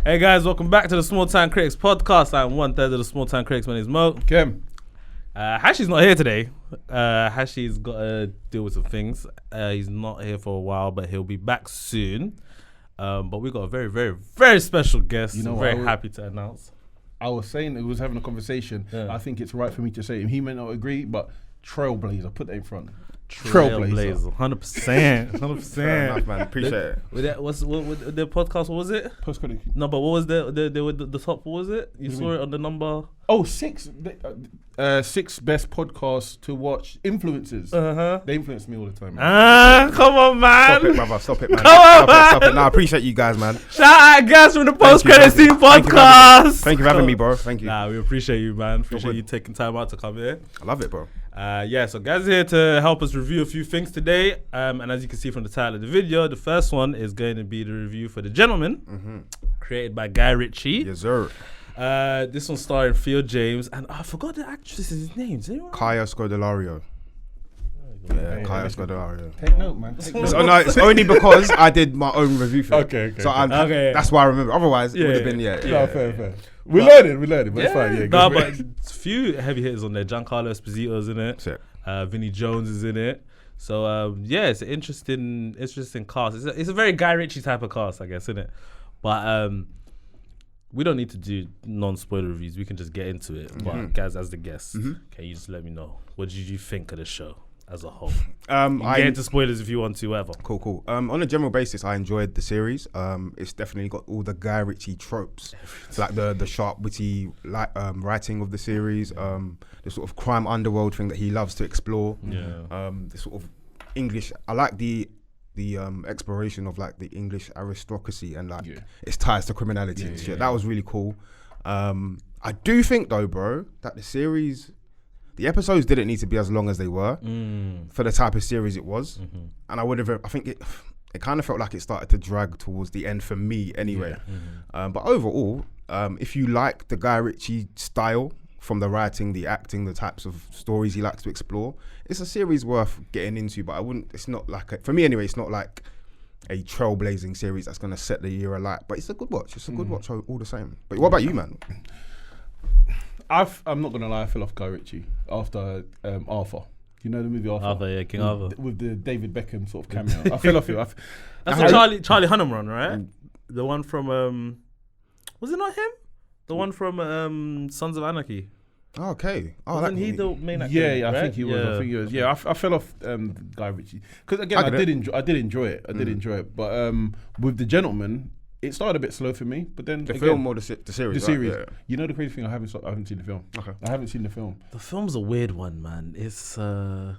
Hey guys, welcome back to the Small Town Critics podcast. I'm one third of the Small Town Critics. My name is Moe. Kem. Hashi's not here today. Hashi's got to deal with some things. He's not here for a while, but he'll be back soon. But we got a very, very, very special guest. You know, very happy to announce. I was saying, we was having a conversation. Yeah. I think it's right for me to say it. He may not agree, but trailblazer, put that in front. Trailblazer, 100%, 100%. Fair enough, man. Appreciate it. What the podcast? What was it? Postcode. No, but what was the top? What was it? You saw it on the number? Oh, six best podcasts to watch. Influencers. They influence me all the time. Come on, man. Stop it, brother. Stop it, man. Come on, man. Stop it. No, I appreciate you guys, man. Shout out, guys, from the Post Credit Scene podcast. Thank you for having me, bro. Thank you. Nah, we appreciate you, man. Appreciate you taking time out to come here. I love it, bro. So guys are here to help us review a few things today. And as you can see from the title of the video, the first one is going to be the review for The Gentleman, created by Guy Ritchie. Yes, sir. This one starring Theo James, and I forgot the actress's name. Kaya Scodelario. Yeah, Kaya Scodelario. Take note, man. Take note. So, no, it's only because I did my own review for it. Okay. So that's why I remember. Otherwise, it would have been, fair. We learned it, but it's fine. Yeah, no, but few heavy hitters on there. Giancarlo Esposito's in it. Vinnie Jones is in it. So it's an interesting cast. It's a very Guy Ritchie type of cast, I guess, isn't it? But we don't need to do non-spoiler reviews. We can just get into it. But guys, as the guests, can you just let me know, what did you think of the show as a whole? Get into spoilers if you want to, whatever. Cool. On a general basis, I enjoyed the series. It's definitely got all the Guy Ritchie tropes, like the sharp, witty writing of the series, the sort of crime underworld thing that he loves to explore. The sort of English. I like the exploration of like the English aristocracy and its ties to criminality and shit. That was really cool. I do think though, bro, that the episodes didn't need to be as long as they were for the type of series it was. And I think it kind of felt like it started to drag towards the end for me anyway. But overall, if you like the Guy Ritchie style, from the writing, the acting, the types of stories he likes to explore, it's a series worth getting into. But it's not like, for me anyway, it's not like a trailblazing series that's going to set the year alight. But it's a good watch. It's a good watch all the same. But what about you, man? I'm not gonna lie, I fell off Guy Ritchie after Arthur. You know the movie Arthur? Arthur, yeah, King Arthur. With the David Beckham sort of cameo. I fell off it. That's the Charlie Hunnam run, right? The one from, was it not him? The one from Sons of Anarchy. Okay. Wasn't he the main actor? Yeah, right? I think he was. Yeah, I fell off Guy Ritchie. Because again, I did enjoy it. But with The Gentleman, it started a bit slow for me, but then the film or the series. The series. Right? Yeah. You know the crazy thing, I haven't seen the film. Okay. I haven't seen the film. The film's a weird one, man. It's I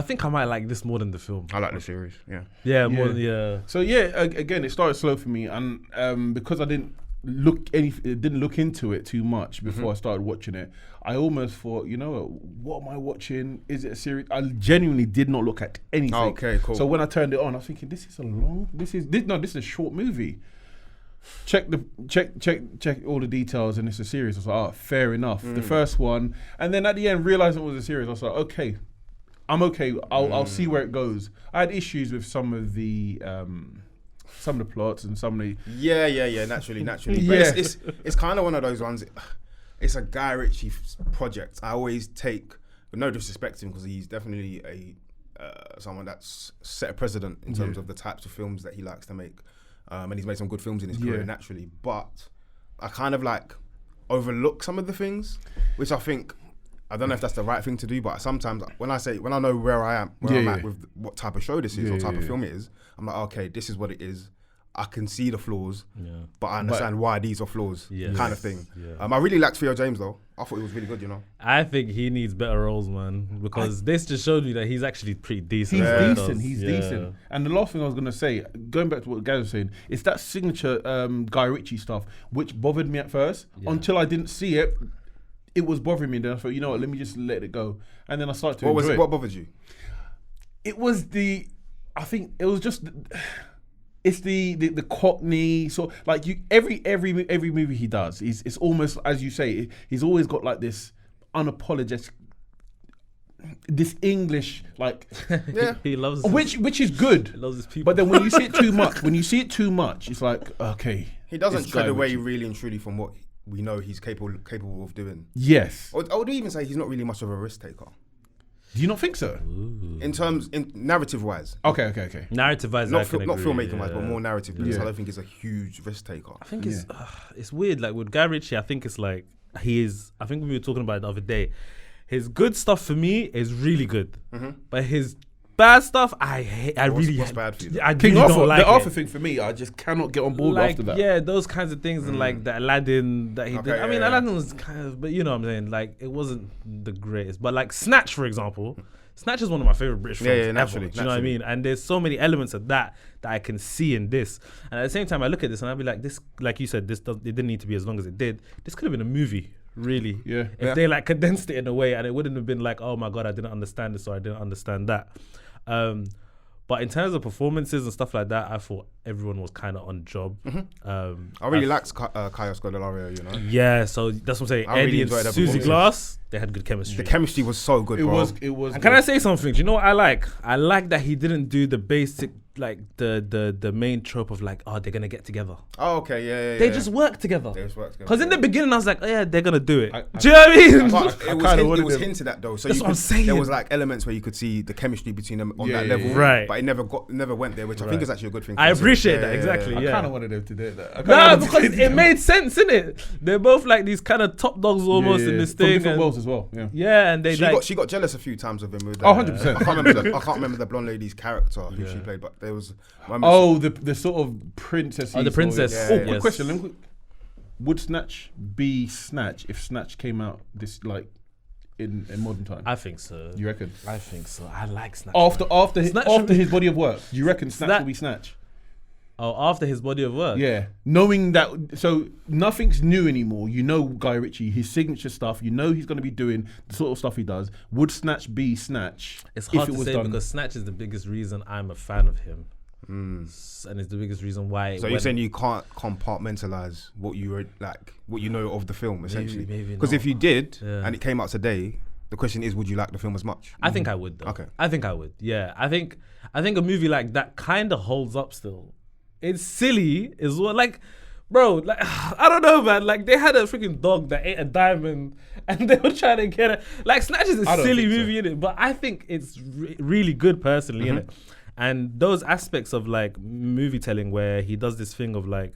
think I might like this more than the film. I like the series. Yeah. Yeah, more than So again, it started slow for me, and because I didn't look into it too much before I started watching it, I almost thought, what am I watching? Is it a series? I genuinely did not look at anything. Okay, cool. So when I turned it on, I was thinking, this is a short movie. Check all the details, and it's a series. I was like, fair enough. The first one, and then at the end, realizing it was a series, I was like, okay, I'm okay. I'll see where it goes. I had issues with some of the plots and some of the naturally. But it's kind of one of those ones. It's a Guy Ritchie project. I always take, with no disrespect to him, because he's definitely someone that's set a precedent in terms of the types of films that he likes to make. And he's made some good films in his career naturally, but I kind of like overlook some of the things, which I think, I don't know if that's the right thing to do, but sometimes when I know where I'm at with what type of show this is or type of film it is, I'm like, okay, this is what it is. I can see the flaws, but I understand why these are flaws, kind of thing. I really liked Theo James though. I thought he was really good, I think he needs better roles, man, because this just showed me that he's actually pretty decent. He's decent. And the last thing I was going to say, going back to what Gaz was saying, it's that signature Guy Ritchie stuff, which bothered me at first, until I didn't see it. It was bothering me, and then I thought, you know what, let me just let it go. And then I started to enjoy it. What bothered you? It was it's the Cockney, so like every movie he does, it's almost, as you say, he's always got like this unapologetic this English Yeah. He loves which is good. He loves his people. But then when you see it too much, it's like, okay. He doesn't it's tread Guy away Ritchie. really and truly from what we know he's capable of doing. Yes. I would even say he's not really much of a risk taker Do you not think so? in narrative wise. Okay. narrative wise, Not filmmaking wise, but more narrative. Yeah. So I don't think he's a huge risk taker. I think it's weird. Like with Guy Ritchie, I think it's like I think we were talking about it the other day. His good stuff for me is really good, but his bad stuff I hate. What's bad for you? I King really Arthur, don't like the Arthur it. thing for me, I just cannot get on board Like after that. yeah, those kinds of things and like the Aladdin that he did. Okay, I mean, yeah. Aladdin was kind of, but you know what I'm saying. Like it wasn't the greatest, but like Snatch, for example. Snatch is one of my favorite British films ever. naturally, Do you know what I mean? And there's so many elements of that I can see in this. And at the same time, I look at this and I'll be like, this, like you said, it didn't need to be as long as it did. This could have been a movie, really. Yeah. If they like condensed it in a way, and it wouldn't have been like, oh my god, I didn't understand this or I didn't understand that. But in terms of performances and stuff like that, I thought everyone was kind of on job. I really liked Kaya Scodelario, you know. Yeah, so that's what I'm saying. I really Eddie and enjoyed their Susie performances. Glass, they had good chemistry. The chemistry was so good, It bro. was. And can I say something? Do you know what I like? I like that he didn't do the basic, like the main trope of like, oh, they're gonna get together. Oh, okay, yeah. They just work together. They just work together. Because in the beginning I was like, oh yeah, they're gonna do it. I- Do you know what I mean? It was hinted at though, so That's you what I'm could, saying. there was like elements where you could see the chemistry between them on Yeah, that yeah, level, yeah. Right. But it never went there, which I think is actually a good thing. for I the series. appreciate Yeah, that, yeah, exactly. I Yeah. kind of wanted them to do that. Nah, because it made sense, innit? They're both like these kind of top dogs almost in this From thing. different and- worlds as well. Yeah. Yeah, and they She got jealous a few times of him with. Oh, 100%. I can't remember the blonde lady's character who she played, but there was. Oh, the sort of princess. Oh, the princess. Yeah, Quick yes. question. Let me- Would Snatch be Snatch if Snatch came out this like in modern time? I think so. You reckon? I think so. I like Snatch. After Snatch- his body of work, do you reckon Snatch Snatch- will be Snatch? Oh, after his body of work. Yeah, knowing that, so nothing's new anymore. You know Guy Ritchie, his signature stuff. You know he's going to be doing the sort of stuff he does. Would Snatch be Snatch? It's hard if it to was say done? because Snatch is the biggest reason I'm a fan of him. And it's the biggest reason why. So you're saying you can't compartmentalize what you were like, what you know of the film, essentially? maybe Because not. if you did, Yeah. and it came out today, the question is, would you like the film as much? I think I would though. Okay. I think I would. Yeah. I think a movie like that kind of holds up still. It's silly as well. Like, bro, like I don't know, man. Like they had a freaking dog that ate a diamond, and they were trying to get it. Like Snatch is a I don't silly think so. movie in it, but I think it's really good personally in it. And those aspects of like movie telling where he does this thing of like,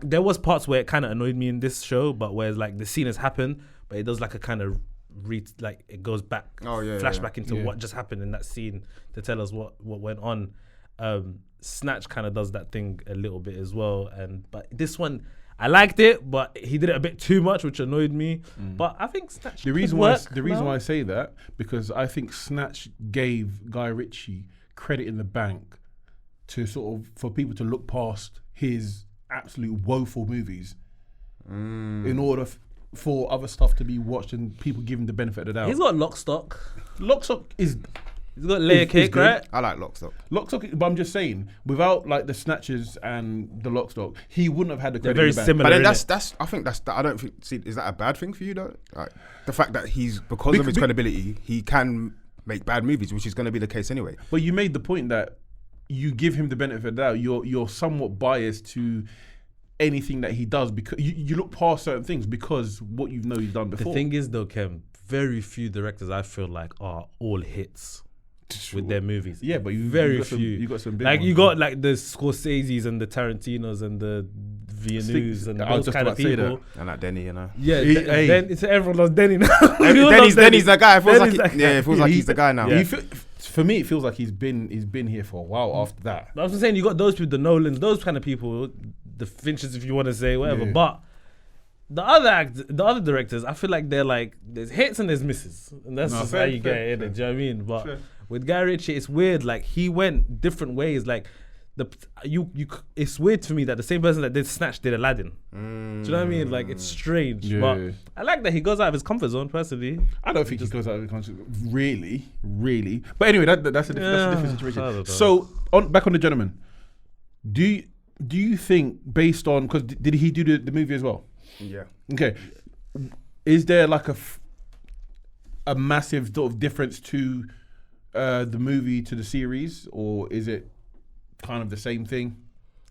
there was parts where it kind of annoyed me in this show, but where like the scene has happened, but it does like a kind of like it goes back, flashback into what just happened in that scene to tell us what went on. Snatch kind of does that thing a little bit as well, but this one I liked it, but he did it a bit too much, which annoyed me. But I think Snatch. The reason why I say that because I think Snatch gave Guy Ritchie credit in the bank to sort of for people to look past his absolute woeful movies in order for other stuff to be watched and people give him the benefit of the doubt. He's got Lock, Stock. Lock, Stock is. He's got Layer is Cake, good. right? I like Lock, Stock. Lock, Stock, but I'm just saying, without like the Snatchers and the Lock, Stock, he wouldn't have had the They're credit. very in the bank. similar. But then innit? I think I don't think. See, is that a bad thing for you though? Like the fact that because of his credibility, he can make bad movies, which is going to be the case anyway. But you made the point that you give him the benefit of the doubt. You're somewhat biased to anything that he does because you look past certain things because what you know he's done before. The thing is though, Kem, very few directors I feel like are all hits with their movies. Yeah, but you very got some- few. you got some big like ones, you got like the Scorseses and the Tarantinos and the Villeneuves and I was those just kind of about to say people. And like Denny, you know. Yeah, Hey. it's everyone loves Denny now. We all love Denny's the guy. It feels Denny's like that guy. it feels like he's the guy now. He for me, it feels like he's been here for a while after that. But I was saying you got those people, the Nolans, those kind of people, the Finches, if you want to say whatever. Yeah. But the other directors, I feel like they're like there's hits and there's misses, and that's just how you get it. Do you know what I mean? But with Guy Ritchie, it's weird. Like he went different ways. Like it's weird for me that the same person that did Snatch did Aladdin. Do you know what I mean? Like it's strange. Yeah. But I like that he goes out of his comfort zone. Personally, I don't think he goes out of the country, really. But anyway, that's a different I situation. don't know. So back on the gentleman. Do you think based on because did he do the movie as well? Yeah. Okay. Is there like a massive sort of difference to the movie to the series, or is it kind of the same thing?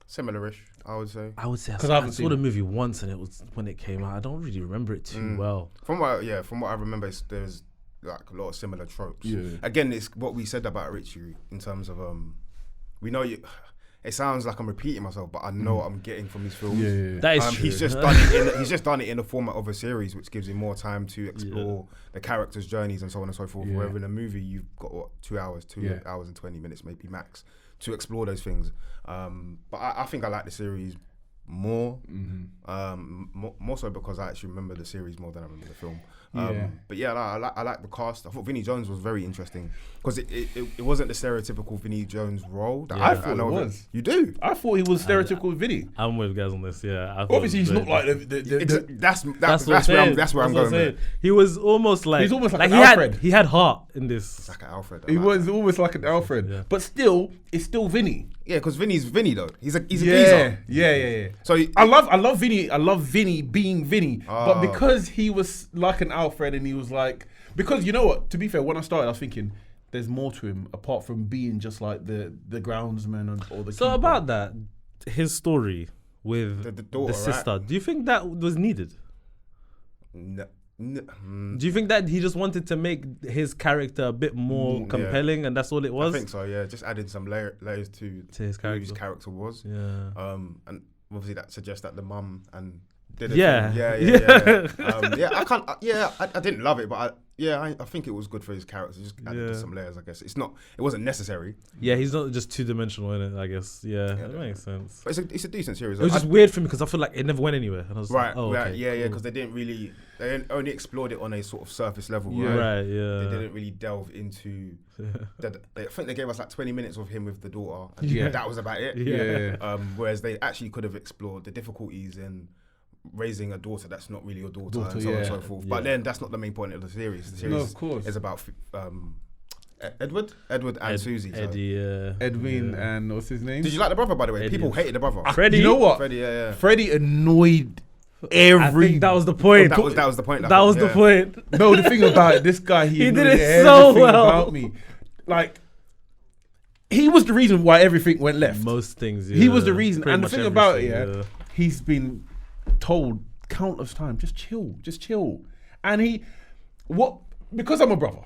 Similar-ish, I would say. I would say Because I haven't saw seen the it. movie once, and it was when it came out. I don't really remember it too well. From what I remember, there's like a lot of similar tropes. Yeah. Again, it's what we said about Ritchie in terms of we know you. It sounds like I'm repeating myself, but I know what I'm getting from his films. Yeah. That is true. He's just done it in the format of a series, which gives him more time to explore the characters' journeys and so on and so forth. Yeah. Wherever in a movie, you've got 2 hours, hours and 20 minutes, maybe max, to explore those things. But I think I like the series more, more so because I actually remember the series more than I remember the film. But yeah, I like the cast. I thought Vinnie Jones was very interesting because it wasn't the stereotypical Vinnie Jones role. That I thought it was. You do? I thought he was stereotypical Vinny. I'm with guys on this. Yeah, I thought Obviously, it was he's not very- like the That's what where I'm going with it. He was almost like He's almost like an he Alfred. He had heart in this. It's like an Alfred. He was almost like an Alfred, Yeah. but still, it's still Vinny. Yeah, because Vinny's Vinny though. He's a geezer. Yeah. So I love Vinny. I love Vinny being Vinny, but Oh. because he was like an Alfred, and he was like, because you know what? To be fair, when I started, I was thinking there's more to him apart from being just like the groundsman or the. So keeper. about that, his story with The the, daughter, sister. Do you think that was needed? No. Do you think that he just wanted to make his character a bit more compelling, and that's all it I was? think so. Yeah, just adding some layers to his who his character. character was. Yeah. And obviously that suggests that the mum and did Yeah. yeah. I can't. I didn't love it, but I think it was good for his character. Just added some layers. I guess it wasn't necessary. Yeah, he's not just 2-dimensional in it, I guess. Yeah, that makes sense. But it's a decent series. It was just weird for me because I feel like it never went anywhere. And I was Right, like, oh, okay, yeah, cool. because they only explored it on a sort of surface level. Yeah. Right, yeah. They didn't really delve into. I think they gave us like 20 minutes of him with the daughter. And Yeah. that was about it. Yeah. Whereas they actually could have explored the difficulties in raising a daughter that's not really your daughter and so on and so forth. But then that's not the main point of the series. The series No, of course. is about Edward and Susie. So. Eddie, Edwin and what's his name? Did you like the brother, by the way? Eddie. People hated the brother. Freddie. You know what? Freddie, yeah. Freddie annoyed I every. think that was the point. That was the point. That was the point. No, the thing about it, this guy, he He did annoyed it so everything well. about me. Like, he was the reason why everything went left. Most things, He was the reason. Pretty And the much thing about it, everything, he's been told countless times, just chill. And because I'm a brother,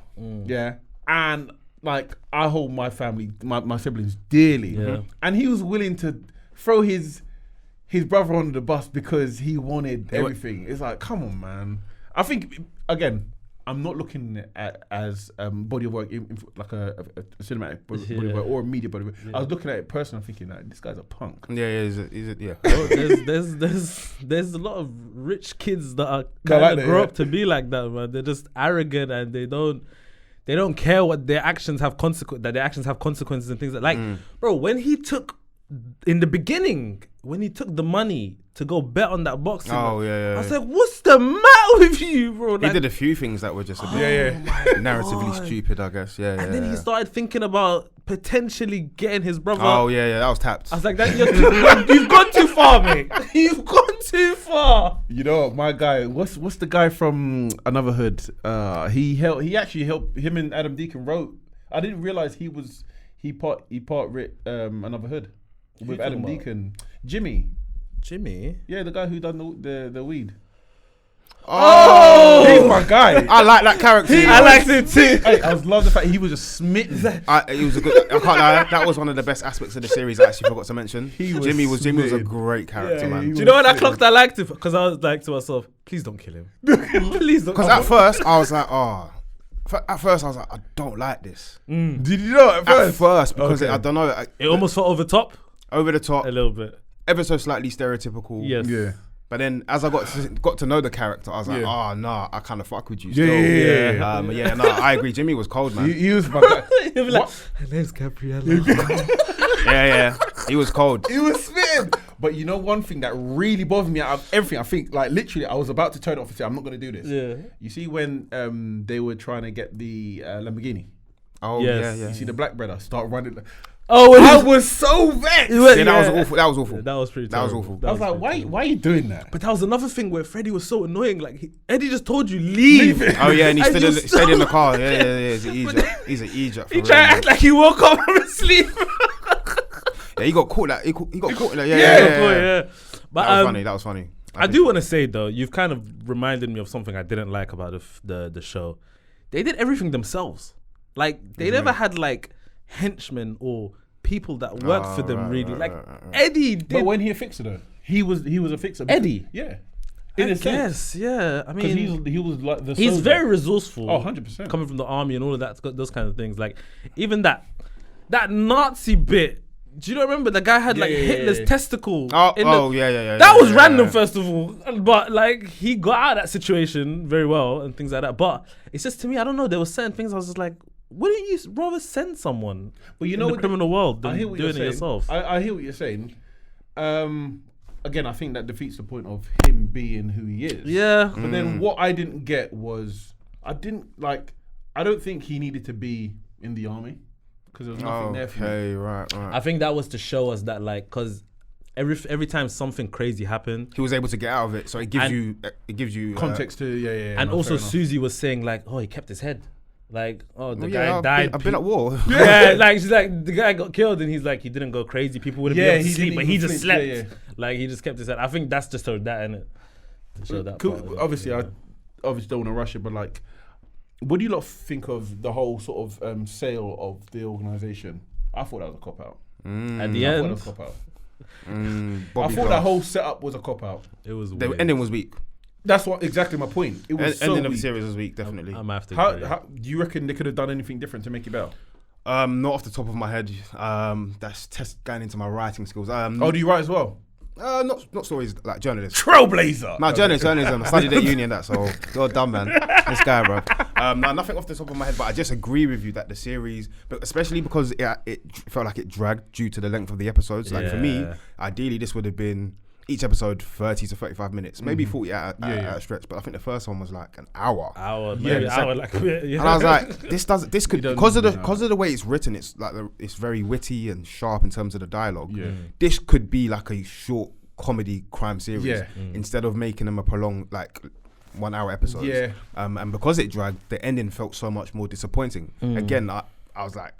and like I hold my family, my siblings dearly, Yeah. and he was willing to throw his brother under the bus because he wanted everything. It's like, come on, man. I think, again, I'm not looking at as body of work, like a cinematic body of work or a media body of work. I was looking at it personally, thinking that this guy's a punk. Yeah, yeah. Well, there's a lot of rich kids that are They're kind like of that, grow yeah. up to be like that, man. They're just arrogant and they don't care what their actions have consequences and things like. Bro, when he took the money to go bet on that boxing, Oh, yeah. I was like, what's the matter with you, bro? He Like, did a few things that were just a bit narratively stupid, I guess. Yeah, and then he started thinking about potentially getting his brother. Oh, yeah, that was tapped. I was like, you've gone too far, mate. You've gone too far. You know what, my guy, what's the guy from Another Hood? He actually helped, him and Adam Deacon wrote. I didn't realize he part Another Hood with Adam talking about? Deacon. Jimmy, Yeah, the guy who done the weed. Oh! He's my guy. I like that character. I liked it too. Hey, I was love the fact he was just smitten. He was a good. I can't lie. That was one of the best aspects of the series. I actually forgot to mention. Jimmy was a smitten. great character, Yeah, man. he Do you know what I clocked? I liked it because I was like to myself, please don't kill him. Please don't. Because at first I was like, I don't like this. Did you know at first? At first, because Okay. I don't know. It almost felt over top over the top, a little bit. ever so slightly stereotypical. Yes. Yeah. But then as I got to know the character, I was like, Yeah. nah, I kind of fuck with you. Yeah, Still. yeah. No, I agree. Jimmy was cold, man. He was my guy. He'll be like, her name's Gabriella. Yeah. He was cold. He was smitten. But you know one thing that really bothered me out of everything, I think, like literally I was about to turn it off and say, I'm not going to do this. Yeah. You see when they were trying to get the Lamborghini? Oh, Yes. yeah. You see the black brother start running. Oh, I was so vexed. Yeah, that was awful. That was awful. That was pretty. That was terrible. awful. I was like, why are you doing that? But that was another thing where Freddie was so annoying. Like Eddie just told you leave. Oh yeah, and he And you stayed in the car. Yeah. He's an idiot. He's an idiot. He tried to act like he woke up from sleep. Yeah, he got caught. He got caught. Like, Yeah. But that was funny. I do want to say though, you've kind of reminded me of something I didn't like about the show. They did everything themselves. Like they never had like henchmen or people that worked for them. Eddie did. But when he a fixer though, he was a fixer. Eddie? Yeah. I guess, yeah. I mean, he was like the. he's soldier. very resourceful. Oh, 100%. Coming from the army and all of that, those kind of things. Like even that Nazi bit. Do you not remember the guy had Hitler's testicle? Yeah. That was random, first of all, but like he got out of that situation very well and things like that. But it's just to me, I don't know. There were certain things I was just like, wouldn't you rather send someone? But you in know, the criminal world than I hear what doing you're it saying. yourself. I hear what you're saying. Again, I think that defeats the point of him being who he is. Yeah. But then what I didn't get was I don't think he needed to be in the army because there was nothing there for me. Okay, right. I think that was to show us that, like, because every time something crazy happened, He was able to get out of it, so it gives you Context to and no, also fair enough. Susie was saying like, oh, he kept his head, like, oh, the Well, guy yeah, died. I've been at war. Yeah, like she's like, the guy got killed, and he's like, he didn't go crazy. People wouldn't be able to he sleep, didn't but he even just flinch. slept. Yeah. Like he just kept his head. I think that's just that in it. To show that. Cool. part of it. Obviously, Yeah. I obviously don't want to rush it, but like, what do you lot think of the whole sort of sale of the organisation? I thought that was a cop out. At the I thought end, it was a cop out. Bobby I thought that Glass. whole setup was a cop out. it was The weird. ending was weak. That's what exactly my point. It was so Ending of the weak. series was weak, definitely. I'm after. How do you reckon they could have done anything different to make it better? Not off the top of my head. That's going into my writing skills. Oh, do you write as well? Not stories like journalists. Trailblazer. No, journalism. I studied at uni and that, so you're dumb, man. This guy, bro. No, nothing off the top of my head, but I just agree with you that the series, but especially because it felt like it dragged due to the length of the episodes. Like for me, ideally this would have been each episode 30 to 35 minutes, maybe 40 at a stretch. But I think the first one was like an hour. Maybe hour, like, yeah. And I was like, this could because of the way it's written, it's like it's very witty and sharp in terms of the dialogue. Yeah. This could be like a short comedy crime series Yeah. instead of making them a prolonged like 1 hour episodes. Yeah. And because it dragged, the ending felt so much more disappointing. Again, I was like,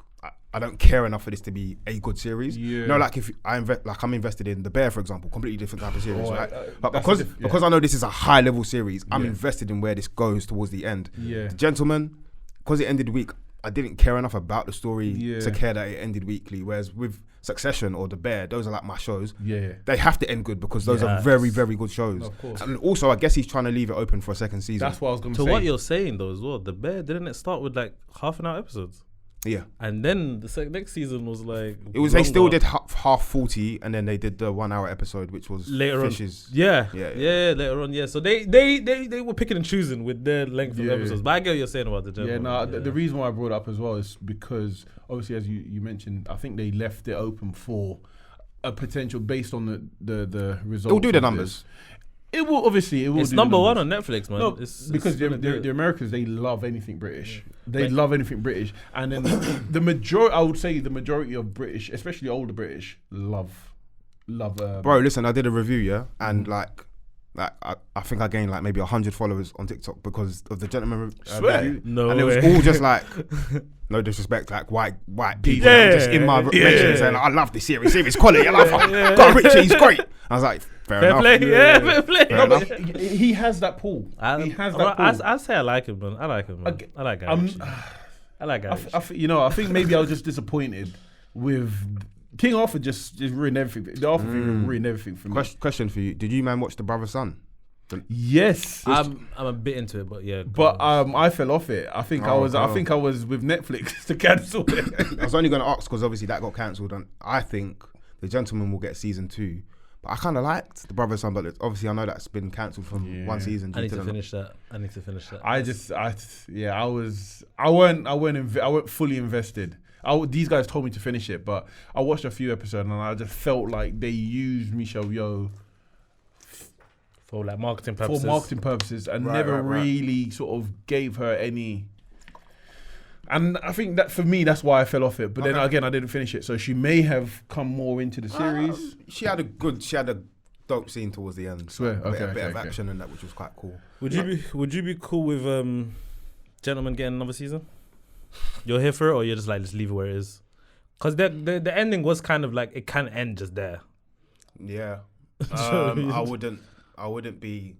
I don't care enough for this to be a good series. Yeah. No, like if I'm invested in The Bear, for example, completely different type of series, right? But that's because I know this is a high level series, I'm invested in where this goes towards the end. Yeah. The Gentleman, because it ended weak, I didn't care enough about the story to care that it ended weekly. Whereas with Succession or The Bear, those are like my shows. Yeah. They have to end good because those are very, very good shows. Of course. And also, I guess he's trying to leave it open for a second season. That's what I was going to To say. what you're saying though as well, The Bear, didn't it start with like half an hour episodes? Yeah. And then the next season was like It was. They still longer. did half 40, and then they did the 1 hour episode, which was Later on. Fishes. Yeah, Yeah. later on, yeah. So they were picking and choosing with their length of episodes. But I get what you're saying about the Yeah, Gentleman. no. The reason why I brought it up as well is because obviously, as you mentioned, I think they left it open for a potential based on the results. It will do the of numbers. this. It will obviously. It will. It's do number the one numbers. on Netflix, man. No, it's because gonna do the it. Americans, they love anything British. They love anything British, and then the majority, I would say, the majority of British, especially older British, love. Bro, listen, I did a review, yeah, and like I think I gained like maybe 100 followers on TikTok because of the Gentleman Swear? review. No and it was way. all just like, no disrespect, like white people Yeah. just in my Yeah. mentions saying, I love this series quality. I love Guy Ritchie, he's great. I was like, fair Fair enough. play, yeah, fair play. Fair enough. He has that pull. He has that pull. I say I like him, man. I like him, man. I like Guy Ritchie. I like Guy Ritchie. I think maybe I was just disappointed with King Arthur. Just ruined everything. The Arthur thing ruined everything for me. Question for you: did you man watch The Brother's Son? Yes, I'm a bit into it, but yeah. but I fell off it. I think I was with Netflix to cancel it. I was only going to ask because obviously that got cancelled, and I think The Gentleman will get season 2. But I kind of liked The Brother's Son, but obviously I know that's been cancelled from one season. I need to the- finish that. I weren't fully invested. These guys told me to finish it, but I watched a few episodes and I just felt like they used Michelle Yeoh for like marketing for purposes. marketing purposes and never really sort of gave her any And I think that for me, that's why I fell off it. But then again, I didn't finish it. So she may have come more into the series. She had a dope scene towards the end. Swear. A bit of action and that, which was quite cool. Would you be cool with Gentlemen getting another season? You're here for it, or you're just like, just leave it where it is? Because the ending was kind of like, it can end just there. Yeah. I wouldn't be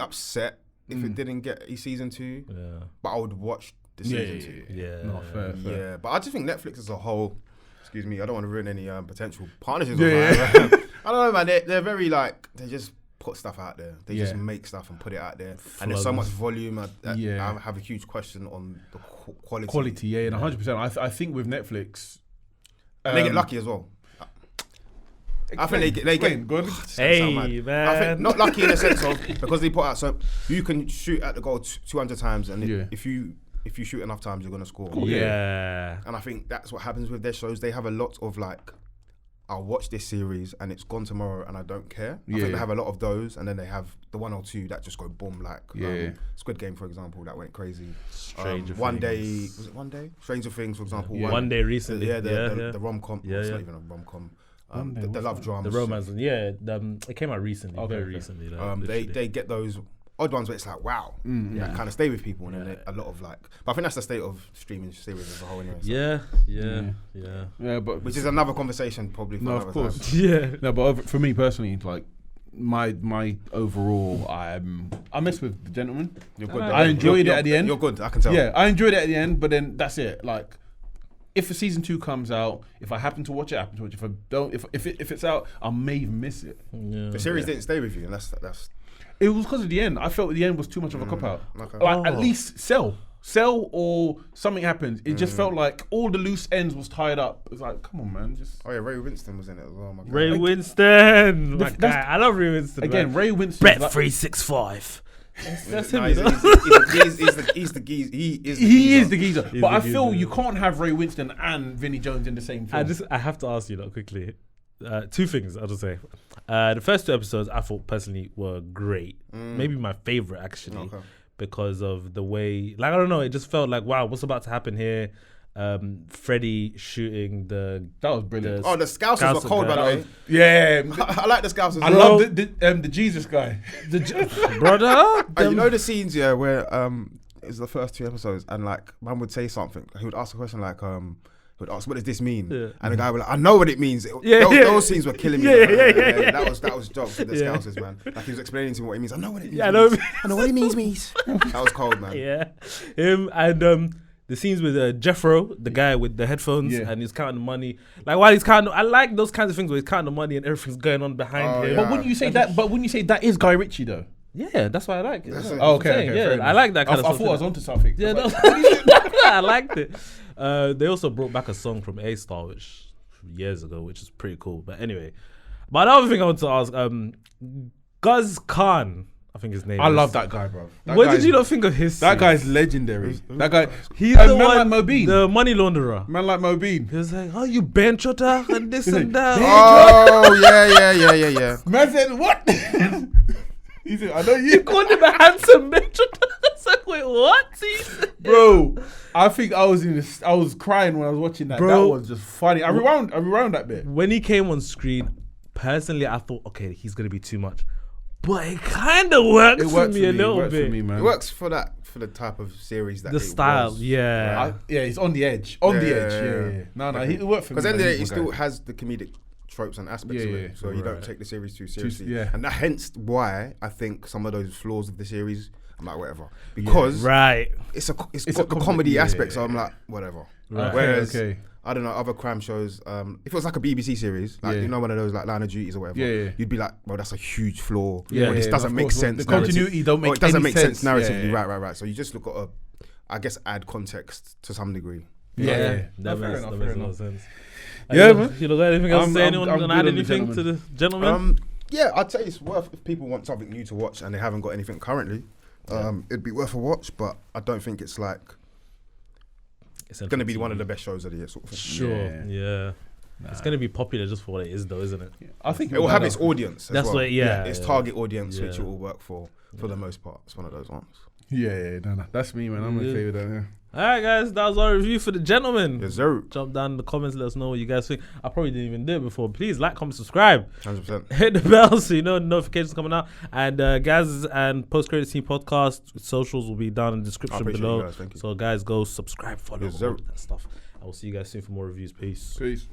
upset if it didn't get a season 2. Yeah. But I would watch the season 2. Yeah. Not fair. Yeah. But I just think Netflix as a whole, excuse me, I don't want to ruin any potential partnerships. Yeah. I don't know, man. They're very like, they just put stuff out there. They just make stuff and put it out there. And there's so much volume. I have a huge question on the quality. Quality, yeah, and 100%. I think with Netflix, and they get lucky as well. I think they get good. Hey, man. I think not lucky in the sense of because they put out so you can shoot at the goal 200 times, and if you shoot enough times, you're gonna score. Yeah. And I think that's what happens with their shows. They have a lot of like, I'll watch this series and it's gone tomorrow and I don't care. I think they have a lot of those, and then they have the 1 or 2 that just go boom, like Squid Game, for example, that went crazy. Stranger One Things. Day, was it One Day? Stranger Things, for example. One Day recently. The rom-com. It's not even a rom-com. The love drama. The romance one. Yeah, it came out recently, very recently. They get those odd ones where it's like, wow, that kind of stay with people, and then a lot of like, but I think that's the state of streaming series as a whole anyway. So. Yeah, but which is another conversation probably for another time. Yeah. No, but for me personally, like my overall, I mess with The Gentleman. You're good. I enjoyed it at the end. You're good. I can tell. Yeah, I enjoyed it at the end, but then that's it. Like, if a season 2 comes out, if I happen to watch it, I happen to watch it. If I don't, if it's out, I may even miss it. Yeah. The series didn't stay with you, and that's. It was because of the end. I felt the end was too much of a cop out. Okay. Like at least sell, or something happened. It just felt like all the loose ends was tied up. It was like, come on, man, just. Oh yeah, Ray Winston was in it as well. My God. Ray Winston, my guy. I love Ray Winston. Again, man. Ray Winston. Brett 365. That's him. He's the geezer. He is the geezer. But I feel you can't have Ray Winston and Vinnie Jones in the same film. I have to ask you that quickly. 2 things I'll just say. The first 2 episodes I thought personally were great. Maybe my favorite actually, because of the way, like, I don't know, it just felt like, wow, what's about to happen here? Freddie shooting that was brilliant. The Scousers were cold, by the way. Yeah, I like the Scousers. I love the Jesus guy, brother. You know the scenes where it's the first 2 episodes, and like man would say something. He would ask a question like would ask, what does this mean? Yeah. And the guy would like, I know what it means. Those scenes were killing me. That was jokes with the Scousers, man. Like he was explaining to me what it means. I know what it means. Yeah, I know what it means. That was cold, man. Yeah, him and the scenes with Jeffro, the guy with the headphones, and he's counting the money. Like while he's counting, I like those kinds of things where he's counting the money and everything's going on behind him. Yeah. But wouldn't you say that is Guy Ritchie though? Yeah, that's why I like it. Okay. Yeah, I like that kind of stuff. I thought I was onto something. Yeah, I liked it. They also brought back a song from A-Star, which years ago, which is pretty cool. But anyway, but another thing I want to ask, Guz Khan, I think his name. I love that guy, bro. What did you not think of his? That guy's legendary. That guy, he's the man one, like Moe Bean. the money launderer. Man like Moe Bean. He was like, "Oh, you benchota and this and that." Oh yeah. Man said, "What?" He said, "I know you." You called him a handsome benchota. It's like, wait, what? Bro, I think I was crying when I was watching that. Bro, that was just funny. I rewound that bit. When he came on screen, personally, I thought, okay, he's gonna be too much, but it kind of works for me a little bit. For me, man. It works for the type of series that the style, was. Yeah, he's on the edge. Yeah. No, it worked for me. Because then he still has the comedic tropes and aspects of it, so you don't take the series too seriously. And that hence why I think some of those flaws of the series, I'm like, whatever, because it's got the comedy aspect, so I'm like, whatever. Whereas I don't know, other crime shows, if it was like a BBC series, like you know, one of those like Line of Duties or whatever, you'd be like, well, that's a huge flaw. Or this doesn't make sense. The continuity don't make it doesn't make sense narratively. Yeah. Right. So you just look at I guess add context to some degree. That makes a lot of sense. Yeah, man. You got anything else to say? Anyone gonna add anything to the Gentleman? Yeah, I'd say it's worth, if people want something new to watch and they haven't got anything currently, it'd be worth a watch, but I don't think it's like it's going to be one of the best shows of the year, sort of thing. Sure, yeah. It's going to be popular just for what it is, though, isn't it? Yeah. I think it will have its audience as That's well. what, its target audience, which it will work for the most part. It's one of those ones. Yeah, no, that's me, man. I'm okay with that. All right, guys, that was our review for the gentleman. Yes, sir. Jump down in the comments, let us know what you guys think. I probably didn't even do it before. Please like, comment, subscribe. 100%. Hit the bell so you know the notifications coming out. And Gaz and Post Credit Scene podcast socials will be down in the description appreciate below. you guys, thank you. So guys, go subscribe, follow, Yes, all sir. that stuff. I will see you guys soon for more reviews. Peace. Peace.